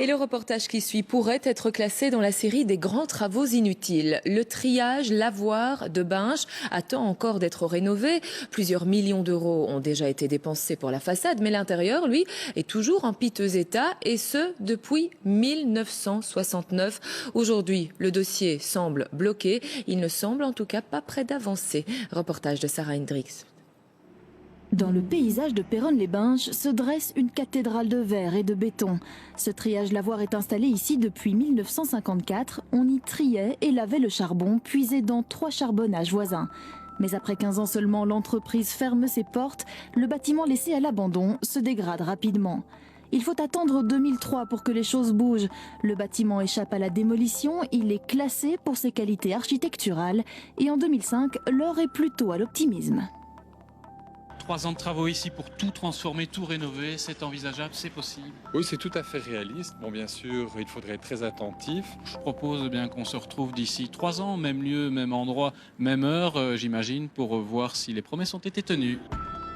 Et le reportage qui suit pourrait être classé dans la série des grands travaux inutiles. Le triage lavoir de Binche attend encore d'être rénové. Plusieurs millions d'euros ont déjà été dépensés pour la façade, mais l'intérieur, lui, est toujours en piteux état, et ce, depuis 1969. Aujourd'hui, le dossier semble bloqué. Il ne semble en tout cas pas près d'avancer. Reportage de Sarah Hendricks. Dans le paysage de Péronne-les-Binches se dresse une cathédrale de verre et de béton. Ce triage lavoir est installé ici depuis 1954. On y triait et lavait le charbon puisé dans 3 charbonnages voisins. Mais après 15 ans seulement, l'entreprise ferme ses portes. Le bâtiment laissé à l'abandon se dégrade rapidement. Il faut attendre 2003 pour que les choses bougent. Le bâtiment échappe à la démolition, il est classé pour ses qualités architecturales. Et en 2005, l'heure est plutôt à l'optimisme. 3 ans de travaux ici pour tout transformer, tout rénover, c'est envisageable, c'est possible? Oui, c'est tout à fait réaliste. Bon, bien sûr, il faudrait être très attentif. Je propose bien qu'on se retrouve d'ici 3 ans, même lieu, même endroit, même heure, j'imagine, pour voir si les promesses ont été tenues.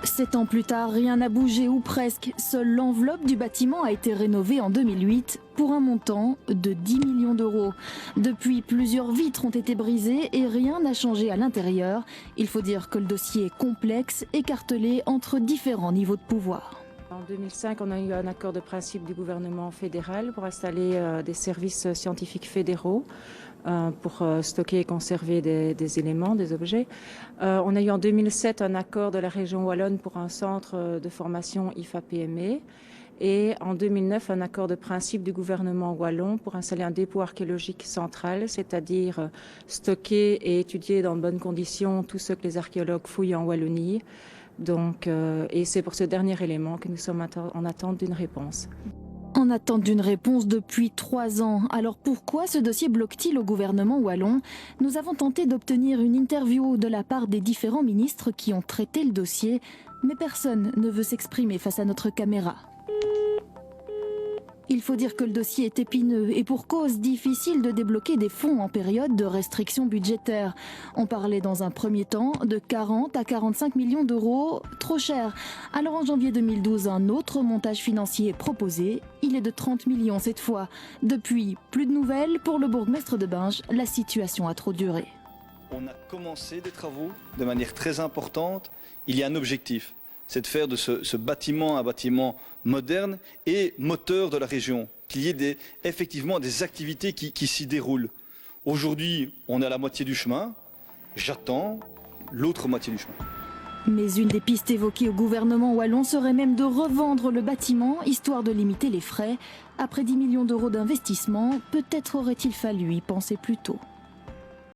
7 ans plus tard, rien n'a bougé ou presque. Seule l'enveloppe du bâtiment a été rénovée en 2008 pour un montant de 10 millions d'euros. Depuis, plusieurs vitres ont été brisées et rien n'a changé à l'intérieur. Il faut dire que le dossier est complexe, écartelé entre différents niveaux de pouvoir. En 2005, on a eu un accord de principe du gouvernement fédéral pour installer des services scientifiques fédéraux pour stocker et conserver des éléments, des objets. On a eu en 2007 un accord de la région wallonne pour un centre de formation IFA-PME. Et en 2009, un accord de principe du gouvernement wallon pour installer un dépôt archéologique central, c'est-à-dire stocker et étudier dans de bonnes conditions tout ce que les archéologues fouillent en Wallonie. Donc, et c'est pour ce dernier élément que nous sommes en attente d'une réponse. En attente d'une réponse depuis 3 ans. Alors pourquoi ce dossier bloque-t-il au gouvernement wallon? Nous avons tenté d'obtenir une interview de la part des différents ministres qui ont traité le dossier, mais personne ne veut s'exprimer face à notre caméra. Il faut dire que le dossier est épineux et pour cause, difficile de débloquer des fonds en période de restrictions budgétaires. On parlait dans un premier temps de 40 à 45 millions d'euros, trop cher. Alors en janvier 2012, un autre montage financier est proposé. Il est de 30 millions cette fois. Depuis, plus de nouvelles pour le bourgmestre de Binche. La situation a trop duré. On a commencé des travaux de manière très importante. Il y a un objectif. C'est de faire de ce bâtiment un bâtiment moderne et moteur de la région, qu'il y ait effectivement des activités qui s'y déroulent. Aujourd'hui, on est à la moitié du chemin, j'attends l'autre moitié du chemin. Mais une des pistes évoquées au gouvernement wallon serait même de revendre le bâtiment, histoire de limiter les frais. Après 10 millions d'euros d'investissement, peut-être aurait-il fallu y penser plus tôt.